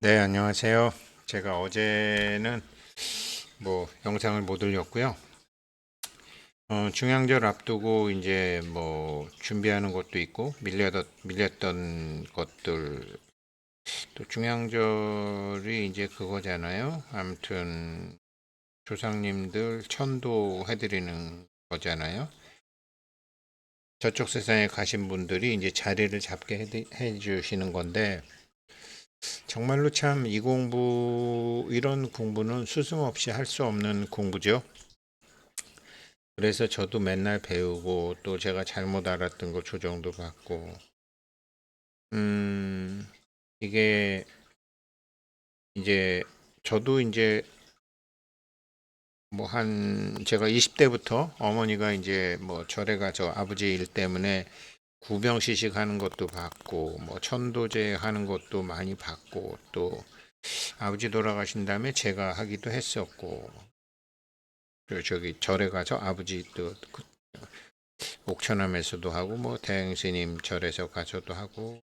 네, 안녕하세요. 제가 어제는 영상을 못 올렸고요. 중양절 앞두고 이제 준비하는 것도 있고 밀렸던 것들 또 중양절이 이제 그거잖아요. 아무튼 조상님들 천도 해드리는 거잖아요. 저쪽 세상에 가신 분들이 이제 자리를 잡게 해주시는 건데 정말로 참 이런 공부는 스승 없이 할 수 없는 공부죠. 그래서 저도 맨날 배우고 또 제가 잘못 알았던 거 조정도 받고 음 이게 이제 저도 이제 제가 20대부터 어머니가 이제 절에 가서 아버지 일 때문에 구병시식 하는 것도 받고 천도제 하는 것도 많이 받고 또 아버지 돌아가신 다음에 제가 하기도 했었고 그 저기 절에 가서 아버지 또 옥천암에서도 하고 대행스님 절에서 가서도 하고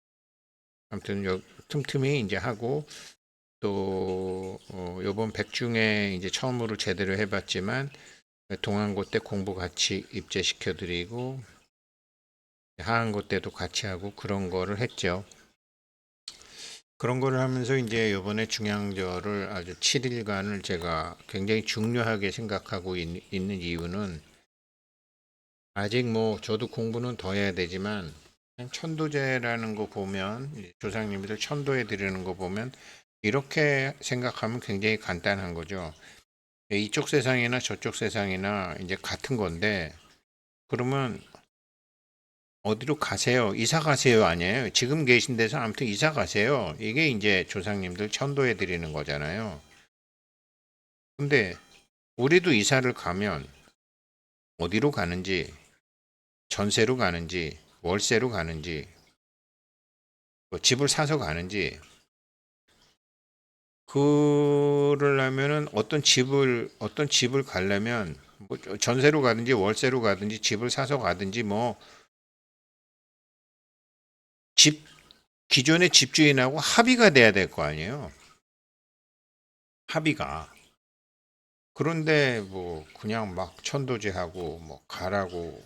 아무튼 틈틈이 이제 하고 또 요번 백중에 이제 처음으로 제대로 해봤지만 동안고 때 공부 같이 입제시켜 드리고 하한고 때도 같이 하고 그런 거를 했죠. 그런 거를 하면서 이제 요번에 중양절을 아주 7일간을 제가 굉장히 중요하게 생각하고 있는 이유는 아직 저도 공부는 더 해야 되지만 천도제라는 거 보면 조상님들 천도해 드리는 거 보면 이렇게 생각하면 굉장히 간단한 거죠. 이쪽 세상이나 저쪽 세상이나 이제 같은 건데 그러면 어디로 가세요? 이사 가세요 아니에요? 지금 계신 데서 아무튼 이사 가세요. 이게 이제 조상님들 천도해 드리는 거잖아요. 근데 우리도 이사를 가면 어디로 가는지 전세로 가는지 월세로 가는지 집을 사서 가는지 그러려면은 어떤 집을 가려면 전세로 가든지 월세로 가든지 집을 사서 가든지 집 기존의 집주인하고 합의가 돼야 될 거 아니에요. 합의가. 그런데 그냥 막 천도제하고 가라고.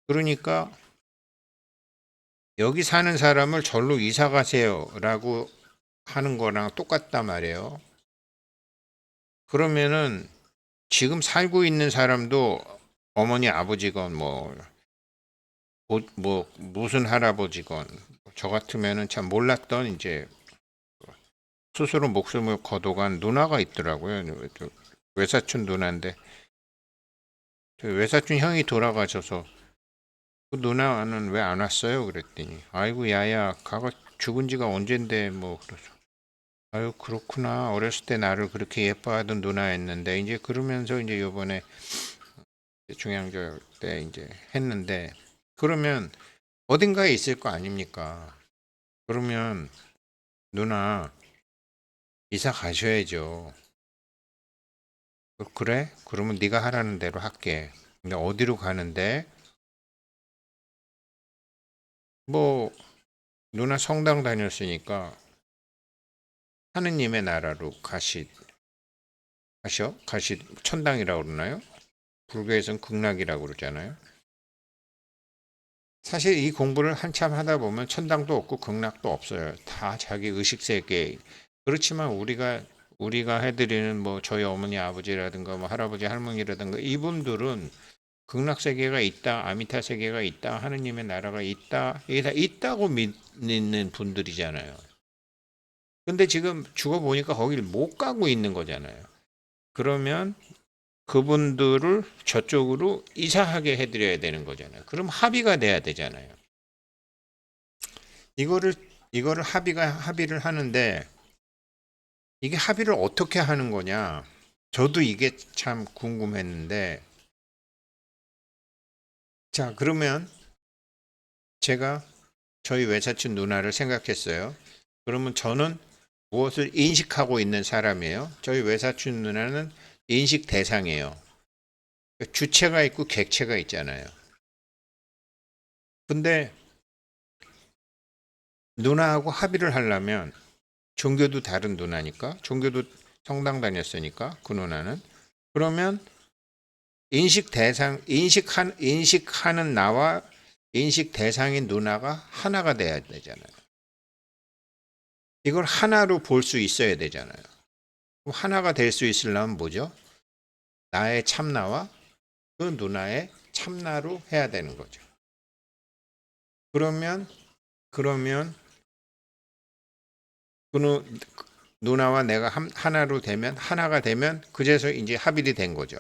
그러니까 여기 사는 사람을 절로 이사 가세요라고 하는 거랑 똑같단 말이에요. 그러면은 지금 살고 있는 사람도 어머니 아버지건 무슨 할아버지건 저 같으면은 참 몰랐던 이제 스스로 목숨을 거둬간 누나가 있더라고요. 외사촌 누나인데 외사촌 형이 돌아가셔서 그 누나는 왜 안 왔어요? 그랬더니 아이고 야야 가가 죽은 지가 언젠데 그래서 아유 그렇구나 어렸을 때 나를 그렇게 예뻐하던 누나였는데 이제 그러면서 이제 요번에 중양절 때 이제 했는데 그러면 어딘가에 있을 거 아닙니까? 그러면 누나 이사 가셔야죠. 그래? 그러면 네가 하라는 대로 할게. 근데 어디로 가는데? 뭐 누나 성당 다녔으니까 하느님의 나라로 가시 천당이라고 그러나요? 불교에선 극락이라고 그러잖아요. 사실 이 공부를 한참 하다 보면 천당도 없고 극락도 없어요. 다 자기 의식 세계. 그렇지만 우리가 해드리는 저희 어머니 아버지라든가 할아버지 할머니라든가 이분들은 극락 세계가 있다, 아미타 세계가 있다, 하느님의 나라가 있다, 이게 다 있다고 믿는 분들이잖아요. 근데 지금 죽어보니까 거길 못 가고 있는 거잖아요. 그러면 그분들을 저쪽으로 이사하게 해드려야 되는 거잖아요. 그럼 합의가 돼야 되잖아요. 이거를 이거를 합의를 하는데 이게 합의를 어떻게 하는 거냐? 저도 이게 참 궁금했는데 자 그러면 제가 저희 외사촌 누나를 생각했어요. 그러면 저는 무엇을 인식하고 있는 사람이에요? 저희 외사촌 누나는 인식 대상이에요. 주체가 있고 객체가 있잖아요. 근데 누나하고 합의를 하려면 종교도 다른 누나니까, 종교도 성당 다녔으니까 그 누나는. 그러면 인식하는 나와 인식 대상인 누나가 하나가 돼야 되잖아요. 이걸 하나로 볼 수 있어야 되잖아요. 하나가 될 수 있으려면 뭐죠? 나의 참나와 그 누나의 참나로 해야 되는 거죠. 그러면 그 누나와 내가 하나로 되면, 하나가 되면 그제서 이제 합일이 된 거죠.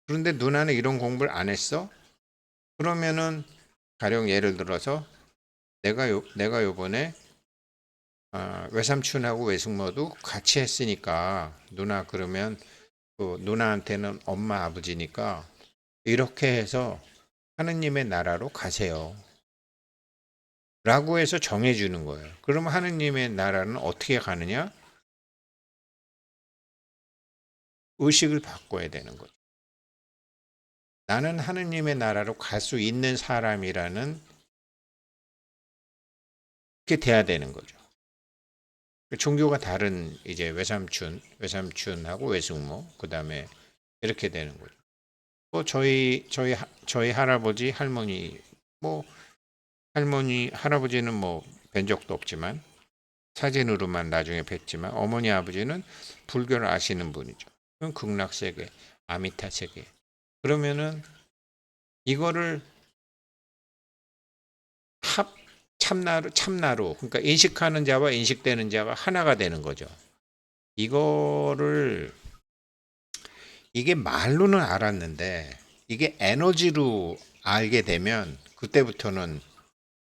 그런데 누나는 이런 공부를 안 했어? 그러면은 가령 예를 들어서 내가 요번에 외삼촌하고 외숙모도 같이 했으니까 누나 그러면 그 누나한테는 엄마 아버지니까 이렇게 해서 하느님의 나라로 가세요. 라고 해서 정해주는 거예요. 그러면 하느님의 나라는 어떻게 가느냐? 의식을 바꿔야 되는 거죠. 나는 하느님의 나라로 갈 수 있는 사람이라는 게 돼야 되는 거죠. 종교가 다른 이제 외삼촌하고 외숙모, 그 다음에 이렇게 되는 거죠. 뭐 저희 할아버지, 할머니, 뭐 할아버지는 뭐 뵌 적도 없지만 사진으로만 나중에 뵀지만 어머니 아버지는 불교를 아시는 분이죠. 그럼 극락세계, 아미타세계. 그러면은 이거를 참나로 그러니까 인식하는 자와 인식되는 자가 하나가 되는 거죠. 이게 말로는 알았는데 이게 에너지로 알게 되면 그때부터는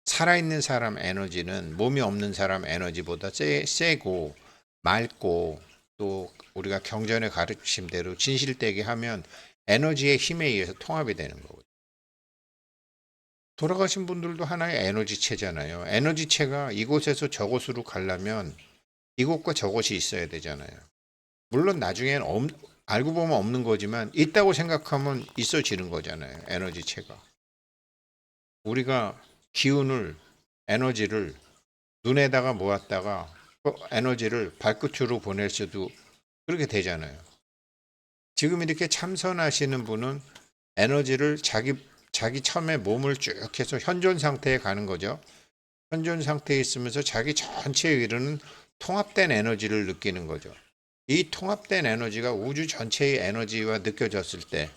살아있는 사람 에너지는 몸이 없는 사람 에너지보다 세고 맑고, 또 우리가 경전의 가르침대로 진실되게 하면 에너지의 힘에 의해서 통합이 되는 거거든요. 돌아가신 분들도 하나의 에너지체잖아요. 에너지체가 이곳에서 저곳으로 가려면 이곳과 저곳이 있어야 되잖아요. 물론 나중엔 알고 보면 없는 거지만 있다고 생각하면 있어지는 거잖아요. 에너지체가. 우리가 기운을, 에너지를 눈에다가 모았다가 그 에너지를 발끝으로 보낼 수도 그렇게 되잖아요. 지금 이렇게 참선하시는 분은 에너지를 자기 처음에 몸을 쭉 해서 현존 상태에 가는 거죠. 현존 상태에 있으면서 자기 전체에 이르는 통합된 에너지를 느끼는 거죠. 이 통합된 에너지가 우주 전체의 에너지와 느껴졌을 때,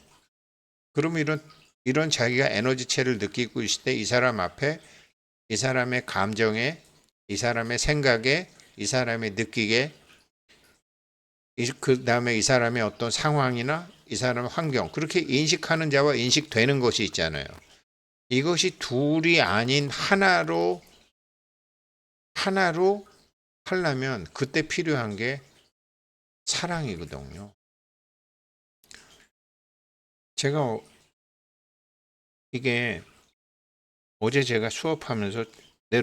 그러면 이런 자기가 에너지체를 느끼고 있을 때 이 사람 앞에, 이 사람의 감정에, 이 사람의 생각에, 이 사람의 느끼게, 그 다음에 이 사람의 어떤 상황이나 이 사람의 환경, 그렇게 인식하는 자와 인식되는 것이 있잖아요. 이것이 둘이 아닌 하나로 하려면 그때 필요한 게 사랑이거든요. 제가 이게 어제 제가 수업하면서 내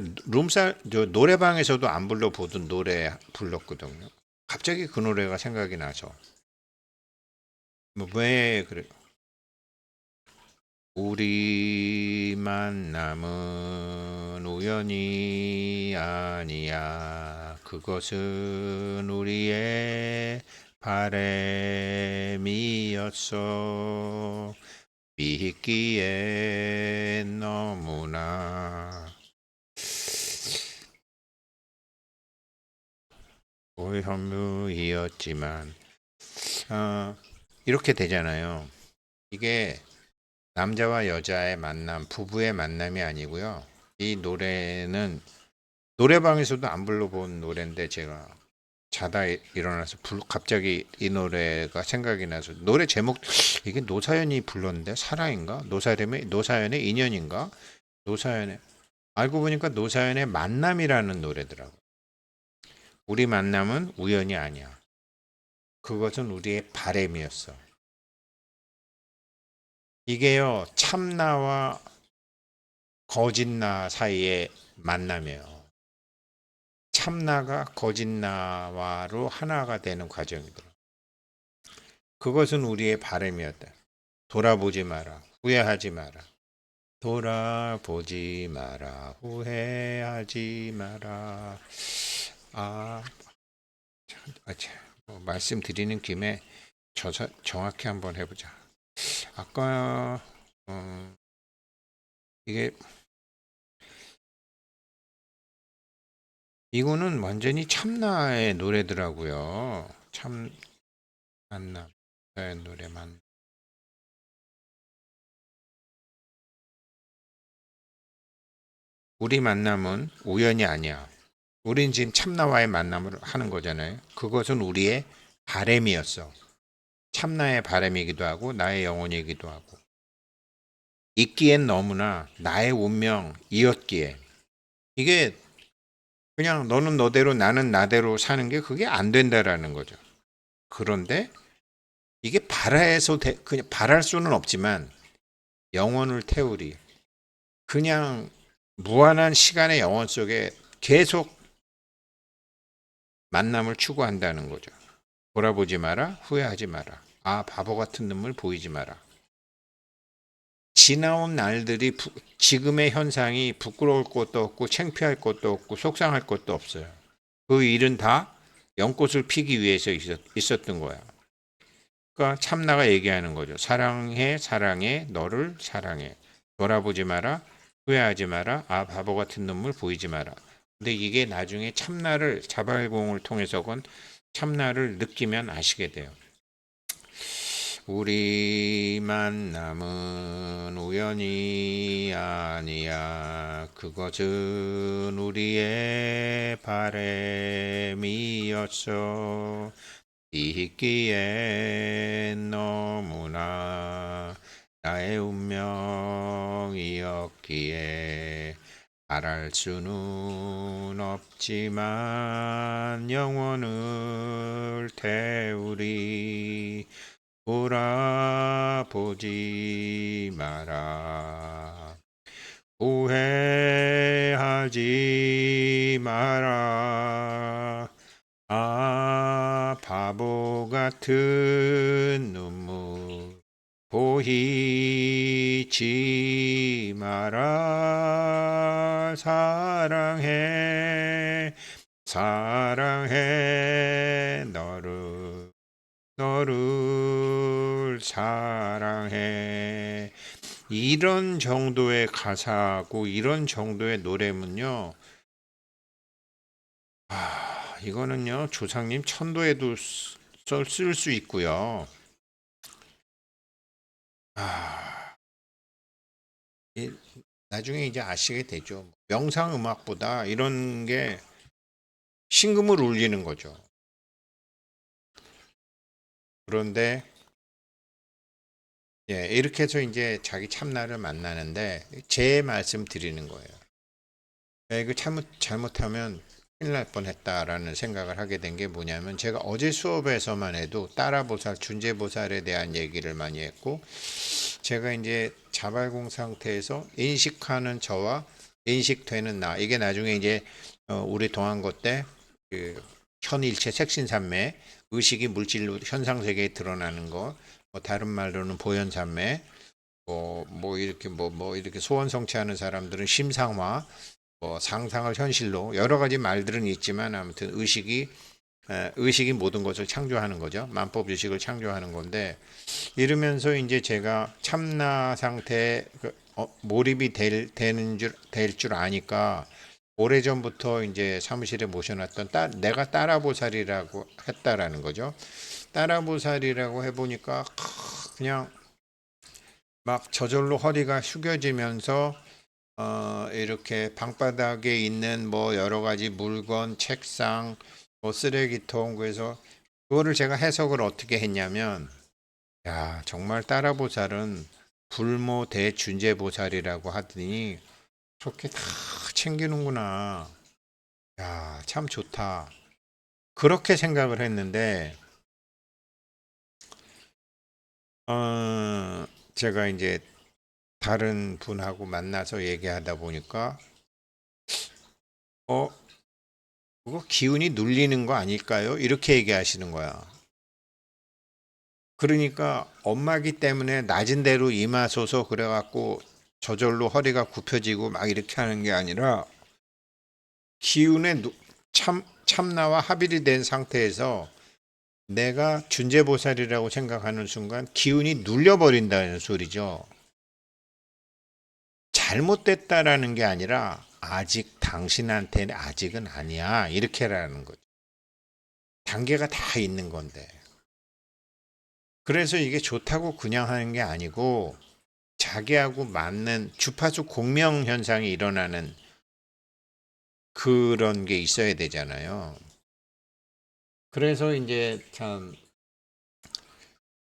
노래방에서도 안 불러보던 노래 불렀거든요. 갑자기 그 노래가 생각이 나서. 왜 그래? 우리 만남은 우연이 아니야. 그것은 우리의 바램이었어. 믿기에 너무나 고현무이었지만 이렇게 되잖아요. 이게 남자와 여자의 만남, 부부의 만남이 아니고요. 이 노래는 노래방에서도 안 불러본 노래인데 제가 자다 일어나서 갑자기 이 노래가 생각이 나서, 노래 제목 이게 노사연이 불렀는데 사랑인가? 노사연의 인연인가? 노사연의, 알고 보니까 노사연의 만남이라는 노래더라고. 우리 만남은 우연이 아니야. 그것은 우리의 바램이었어. 이게요, 참나와 거짓나 사이의 만남이에요. 참나가 거짓나와로 하나가 되는 과정이더라. 그것은 우리의 바램이었다. 돌아보지 마라. 후회하지 마라. 돌아보지 마라. 후회하지 마라. 아, 말씀드리는 김에 정확히 한번 해보자. 아까 이게 이거는 완전히 참나의 노래더라고요. 참 만남의 노래만. 우리 만남은 우연이 아니야. 우린 지금 참나와의 만남을 하는 거잖아요. 그것은 우리의 바램이었어. 참나의 바램이기도 하고 나의 영혼이기도 하고. 있기엔 너무나 나의 운명이었기에 이게 그냥 너는 너대로 나는 나대로 사는 게 그게 안 된다라는 거죠. 그런데 이게 그냥 바랄 수는 없지만 영혼을 태우리 그냥 무한한 시간의 영혼 속에 계속 만남을 추구한다는 거죠. 돌아보지 마라, 후회하지 마라. 아, 바보 같은 눈물 보이지 마라. 지나온 날들이 지금의 현상이 부끄러울 것도 없고 창피할 것도 없고 속상할 것도 없어요. 그 일은 다 연꽃을 피기 위해서 있었던 거야. 그러니까 참나가 얘기하는 거죠. 사랑해, 사랑해, 너를 사랑해. 돌아보지 마라, 후회하지 마라, 아, 바보 같은 눈물 보이지 마라. 근데 이게 나중에 참나를 자발공을 통해서건 참나를 느끼면 아시게 돼요. 우리 만남은 우연이 아니야. 그것은 우리의 바램이었어. 있기에 너무나 나의 운명이었기에 바랄 수는 없지만 영혼을 태우리 돌아보지 마라 후회하지 마라 아 바보 같은 눈물 보이지 마라 사랑해 사랑해 너를 사랑해 이런 정도의 가사고 이런 정도의 노래면요 이거는요 조상님 천도에도 쓸 수 있고요 나중에 이제 아시게 되죠 명상 음악보다 이런 게 심금을 울리는 거죠 그런데 예, 이렇게 해서 이제 자기 참나를 만나는데 제 말씀 드리는 거예요. 야, 이거 잘못하면 큰일 날 뻔했다라는 생각을 하게 된 게 뭐냐면 제가 어제 수업에서만 해도 따라보살, 준재보살에 대한 얘기를 많이 했고 제가 이제 자발공 상태에서 인식하는 저와 인식되는 나 이게 나중에 이제 우리 동안고 때그 현일체 색신산매 의식이 물질로 현상 세계에 드러나는 거 다른 말로는 보현산매 뭐 이렇게 소원 성취하는 사람들은 심상화 상상을 현실로 여러 가지 말들은 있지만 아무튼 의식이 모든 것을 창조하는 거죠. 만법 의식을 창조하는 건데 이러면서 이제 제가 참나 상태에 몰입이 될 줄 아니까 오래전부터 이제 사무실에 모셔놨던 내가 따라보살이라고 했다라는 거죠. 따라보살이라고 해보니까 그냥 막 저절로 허리가 숙여지면서 이렇게 방바닥에 있는 뭐 여러 가지 물건, 책상, 뭐 쓰레기통 그래서 그거를 제가 해석을 어떻게 했냐면 야 정말 따라보살은 불모 대준재보살이라고 하더니 그렇게 다 챙기는구나. 야 참 좋다. 그렇게 생각을 했는데 제가 이제 다른 분하고 만나서 얘기하다 보니까 어 그거 기운이 눌리는 거 아닐까요? 이렇게 얘기하시는 거야. 그러니까 엄마기 때문에 낮은 대로 임하소서 그래갖고 저절로 허리가 굽혀지고 막 이렇게 하는 게 아니라 기운에 참 참나와 합일이 된 상태에서 내가 준재보살이라고 생각하는 순간 기운이 눌려버린다는 소리죠. 잘못됐다라는 게 아니라 아직 당신한테는 아직은 아니야. 이렇게라는 거죠. 단계가 다 있는 건데. 그래서 이게 좋다고 그냥 하는 게 아니고 자기하고 맞는 주파수 공명 현상이 일어나는 그런 게 있어야 되잖아요. 그래서 이제 참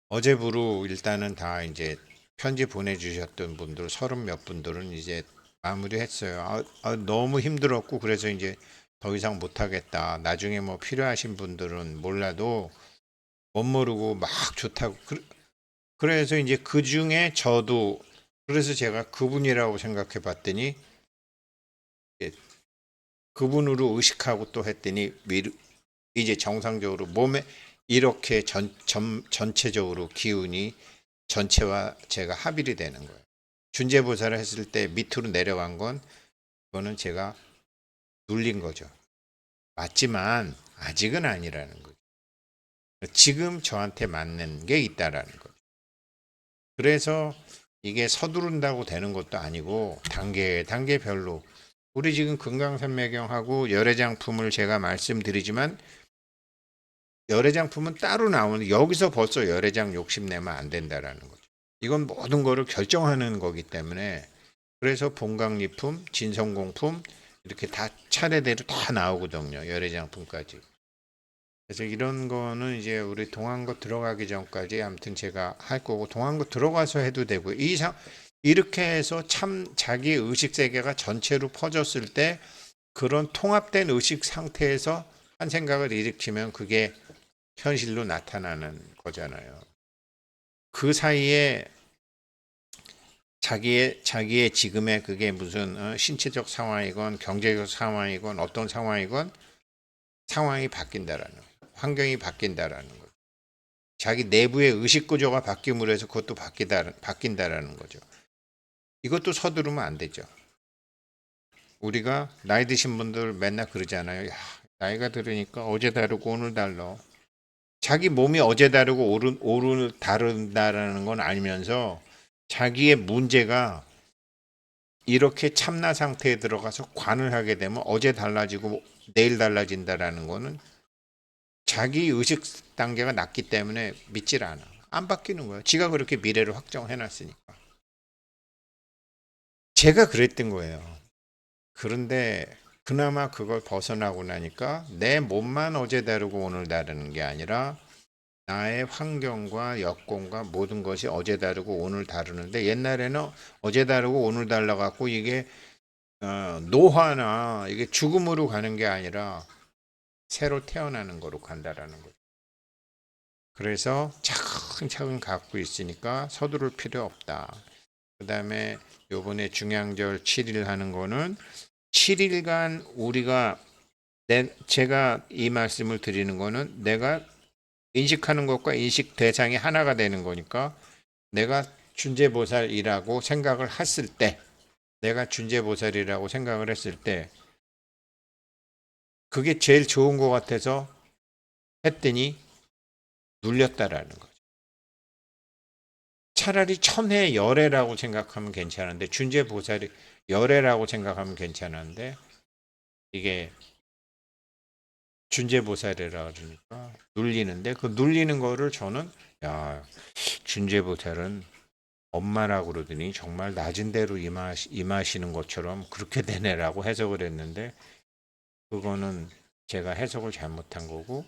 어제부로 일단은 다 이제 편지 보내주셨던 분들 30몇 분들은 이제 마무리했어요. 너무 힘들었고 그래서 이제 더 이상 못하겠다. 나중에 뭐 필요하신 분들은 몰라도 못 모르고 막 좋다고. 그래서 이제 그 중에 저도 그래서 제가 그분이라고 생각해 봤더니 그분으로 의식하고 또 했더니 이제 정상적으로 몸에 이렇게 전체적으로 기운이 전체와 제가 합일이 되는 거예요. 준재보살을 했을 때 밑으로 내려간 건 그거는 제가 눌린 거죠. 맞지만 아직은 아니라는 거죠. 지금 저한테 맞는 게 있다라는 거죠. 그래서 이게 서두른다고 되는 것도 아니고 단계별로 우리 지금 금강산매경하고 열애장품을 제가 말씀드리지만 열애장품은 따로 나오는 여기서 벌써 열애장 욕심내면 안 된다라는 거죠. 이건 모든 거를 결정하는 거기 때문에 그래서 본강리품, 진성공품 이렇게 다 차례대로 다 나오거든요. 열애장품까지. 그래서 이런 거는 이제 우리 동안거 들어가기 전까지 아무튼 제가 할 거고 동안거 들어가서 해도 되고 이렇게 해서 참 자기 의식 세계가 전체로 퍼졌을 때 그런 통합된 의식 상태에서 한 생각을 일으키면 그게 현실로 나타나는 거잖아요. 그 사이에 자기의 지금의 그게 무슨 신체적 상황이건 경제적 상황이건 어떤 상황이건 상황이 바뀐다라는 거예요. 환경이 바뀐다라는 거죠. 자기 내부의 의식 구조가 바뀜으로 해서 그것도 바뀐다라는 거죠. 이것도 서두르면 안 되죠. 우리가 나이 드신 분들 맨날 그러잖아요. 야, 나이가 들으니까 어제 다르고 오늘 달라. 자기 몸이 어제 다르고 오늘 다른다라는 건 알면서 자기의 문제가 이렇게 참나 상태에 들어가서 관을 하게 되면 어제 달라지고 내일 달라진다라는 거는 자기 의식 단계가 낮기 때문에 믿질 않아. 안 바뀌는 거예요. 지가 그렇게 미래를 확정해 놨으니까. 제가 그랬던 거예요. 그런데 그나마 그걸 벗어나고 나니까 내 몸만 어제 다르고 오늘 다르는 게 아니라 나의 환경과 여건과 모든 것이 어제 다르고 오늘 다르는데 옛날에는 어제 다르고 오늘 달라갖고 이게 노화나 이게 죽음으로 가는 게 아니라 새로 태어나는 거로 간다라는 거죠. 그래서 차근차근 갖고 있으니까 서두를 필요 없다. 그 다음에 요번에 중양절 7일 하는 거는 7일간 우리가 제가 이 말씀을 드리는 거는 내가 인식하는 것과 인식 대상이 하나가 되는 거니까 내가 준재보살이라고 생각을 했을 때 내가 준재보살이라고 생각을 했을 때 그게 제일 좋은 것 같아서 했더니 눌렸다라는 거죠. 차라리 천혜 열애라고 생각하면 괜찮은데 준재보살이 열애라고 생각하면 괜찮은데 이게 준재보살이라 그러니까 눌리는데 그 눌리는 거를 저는 야 준재보살은 엄마라고 그러더니 정말 낮은 대로 임하시는 것처럼 그렇게 되네라고 해석을 했는데 그거는 제가 해석을 잘못한 거고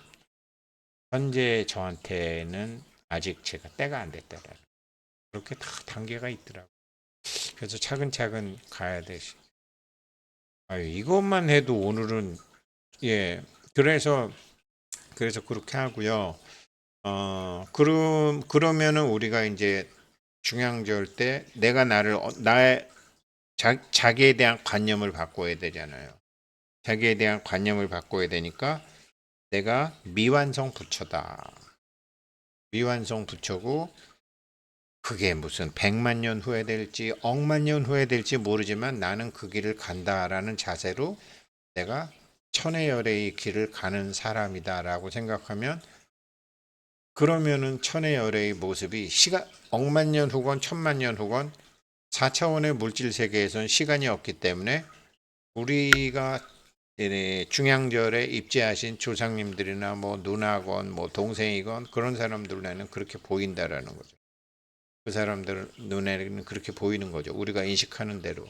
현재 저한테는 아직 제가 때가 안 됐다라는 그렇게 다 단계가 있더라고요. 그래서 차근차근 가야 되시. 이것만 해도 오늘은 예 그래서 그렇게 하고요. 그러면은 우리가 이제 중양절 때 내가 나의 자기에 대한 관념을 바꿔야 되잖아요. 자기에 대한 관념을 바꿔야 되니까 내가 미완성 부처다. 미완성 부처고 그게 무슨 100만 년 후에 될지 억만 년 후에 될지 모르지만 나는 그 길을 간다라는 자세로 내가 천의 열애의 길을 가는 사람이다라고 생각하면 그러면은 천의 열애의 모습이 시간 억만 년 후건 천만 년 후건 4차원의 물질 세계에선 시간이 없기 때문에 우리가 중양절에 입제하신 조상님들이나 뭐 누나건 뭐 동생이건 그런 사람들 눈에는 그렇게 보인다라는 거죠. 그 사람들 눈에는 그렇게 보이는 거죠. 우리가 인식하는 대로.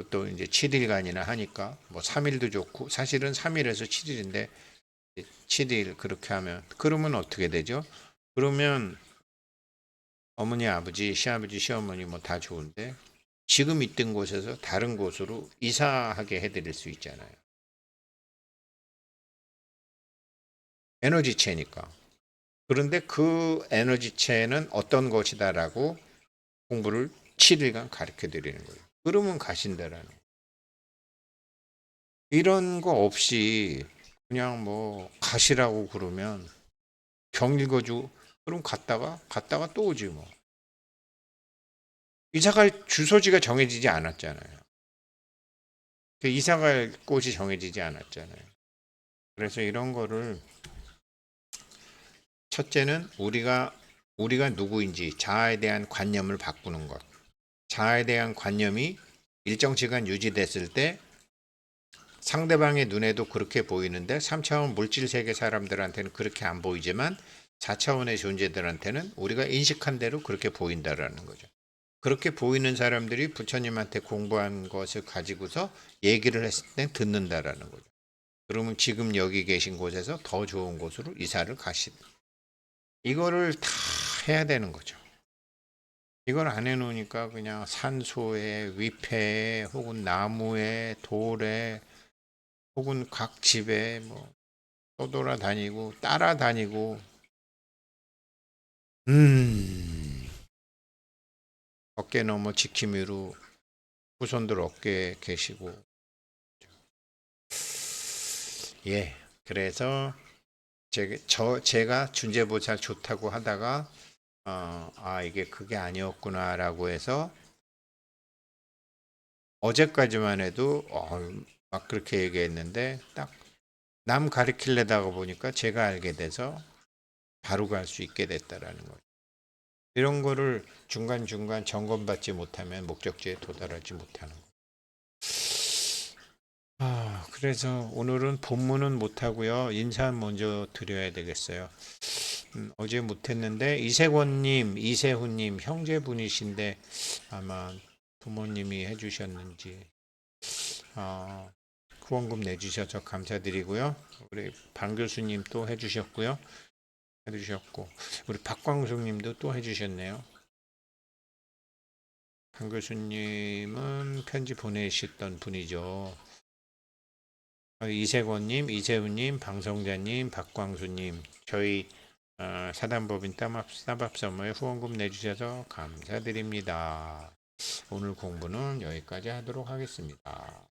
또 이제 7일간이나 하니까 뭐 3일도 좋고 사실은 3일에서 7일인데 7일 그렇게 하면 그러면 어떻게 되죠? 그러면 어머니, 아버지, 시아버지, 시어머니 뭐 다 좋은데 지금 있던 곳에서 다른 곳으로 이사하게 해드릴 수 있잖아요. 에너지체니까. 그런데 그 에너지체는 어떤 것이다라고 공부를 7일간 가르쳐 드리는 거예요. 그러면 가신다라는 거예요. 이런 거 없이 그냥 뭐 가시라고 그러면 경 읽어주고 그럼 갔다가 또 오지 뭐. 이사갈 주소지가 정해지지 않았잖아요. 그 이사갈 곳이 정해지지 않았잖아요. 그래서 이런 거를 첫째는 우리가 누구인지 자아에 대한 관념을 바꾸는 것. 자아에 대한 관념이 일정 시간 유지됐을 때 상대방의 눈에도 그렇게 보이는데 3차원 물질 세계 사람들한테는 그렇게 안 보이지만 4차원의 존재들한테는 우리가 인식한 대로 그렇게 보인다라는 거죠. 그렇게 보이는 사람들이 부처님한테 공부한 것을 가지고서 얘기를 했을 때 듣는다라는 거죠. 그러면 지금 여기 계신 곳에서 더 좋은 곳으로 이사를 가시다. 이거를 다 해야 되는 거죠. 이걸 안 해놓으니까 그냥 산소에, 위패에, 혹은 나무에, 돌에, 혹은 각 집에 뭐 떠돌아다니고 따라다니고, 어깨 너머 지킴이로 후손들 어깨에 계시고, 예. 그래서 제가 준재보살 좋다고 하다가 이게 그게 아니었구나라고 해서 어제까지만 해도 막 그렇게 얘기했는데 딱 남 가리키려다가 보니까 제가 알게 돼서 바로 갈 수 있게 됐다라는 거예요. 이런 거를 중간중간 점검받지 못하면 목적지에 도달하지 못하는 거예요. 그래서 오늘은 본문은 못하고요. 인사 먼저 드려야 되겠어요. 어제 못했는데 이세권님, 이세훈님 형제분이신데 아마 부모님이 해주셨는지 후원금 내주셔서 감사드리고요. 우리 방 교수님 또 해주셨고 우리 박광숙님도 또 해주셨네요. 방 교수님은 편지 보내셨던 분이죠. 이세권님, 이세훈님, 방성자님, 박광수님 저희 사단법인 따밥섬에 후원금 내주셔서 감사드립니다. 오늘 공부는 여기까지 하도록 하겠습니다.